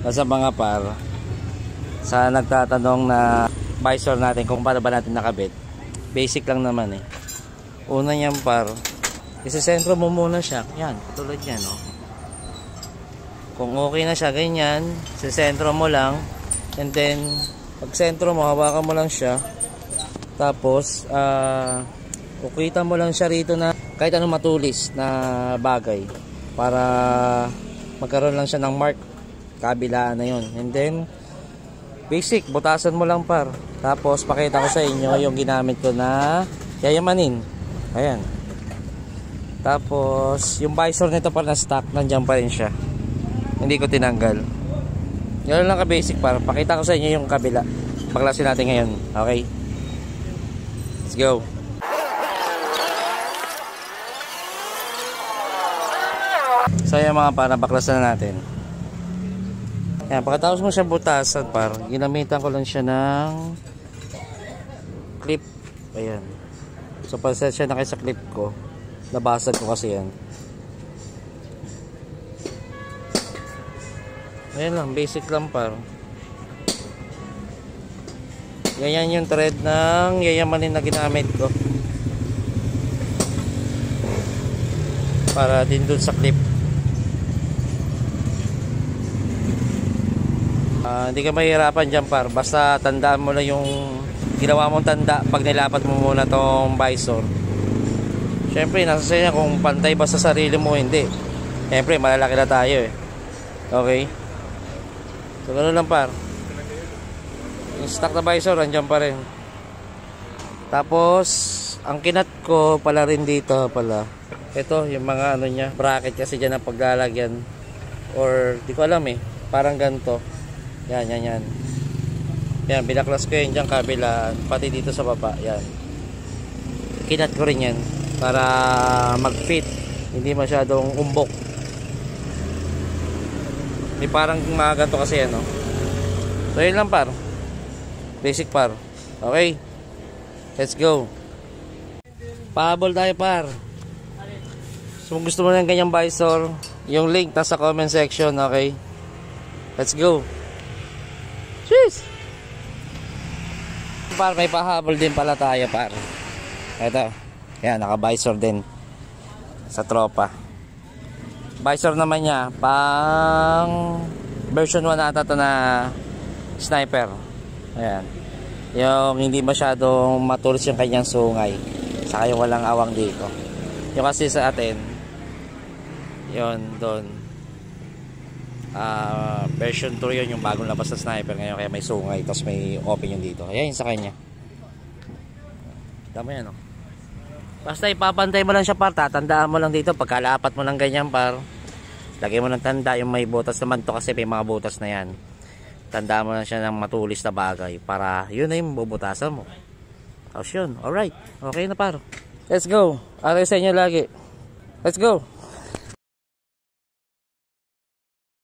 Sa mga par, sa nagtatanong na visor natin kung paano ba natin nakabit, basic lang naman eh. Una niyang par, isisentro mo muna siya. Yan, katulad yan, no? Kung okay na siya, ganyan, isisentro mo lang. And then, pag sentro mo, hawakan mo lang siya. Tapos, kukuitan mo lang siya rito na kahit anong matulis na bagay para magkaroon lang siya ng mark. Kabilaan na yun. And then, basic, butasan mo lang par. Tapos, pakita ko sa inyo yung ginamit ko na yayamanin. Ayan. Tapos, yung visor nito pa na stock, nandiyan pa rin siya. Hindi ko tinanggal. Yan lang ka-basic par. Pakita ko sa inyo yung kabila. Paklasin natin ngayon. Okay? Let's go. So, yung mga par, baklasan na natin. Yan, pagkatapos mo siya butasan par, ginamitan ko lang siya ng clip. Ayan. So pasensya na kayo sa clip ko, nabasag ko kasi yan. Ayan lang, basic lang par. Ganyan yung thread ng yayamanin na ginamit ko para din dun sa clip. Hindi ka mahirapan dyan par, basta tandaan mo na yung ginawa mong tanda pag nilapat mo muna tong visor. Syempre nasa sa'yo kung pantay ba sa sarili mo, hindi. Syempre malalaki na tayo eh. Okay, so ganoon lang par. Yung stock na visor andyan pa rin. Tapos ang kinat ko pala rin dito pala, ito yung mga ano nya, bracket kasi dyan ang paglalagyan, or di ko alam eh, parang ganito. Yan, yan, yan. Yan, binaklas ko yun dyan kabila, pati dito sa baba. Yan. Kinat ko rin yan para mag-fit. Hindi masyadong umbok. Hindi parang mga ganito kasi yan, no? So, yun lang par. Basic par. Okay? Let's go. Pahabol tayo par. So, kung gusto mo ng ganyang visor, yung link nasa comment section, okay? Let's go. Cheers! Par, may pahabol din pala tayo par. Ito, yan, naka-visor din sa tropa. Visor naman niya pang version 1 ata to na sniper. Ayan, yung hindi masyadong matulis yung kanyang sungay, saka yung walang awang dito. Yung kasi sa atin, yon doon, version 2 yun, yung bagong labas na sniper ngayon, kaya may sungay, tapos may open yun dito. Ayan sa kanya. Tama yan, no? Basta ipapantay mo lang siya par, tatandaan mo lang dito, pagkalapat mo lang ganyan par, lagay mo ng tanda, yung may butas naman to kasi may mga butas na yan. Tandaan mo lang siya ng matulis na bagay para yun na yung bubutasan mo. Tapos yun, alright, okay na par. Let's go. Aray sa inyo lagi. Let's go.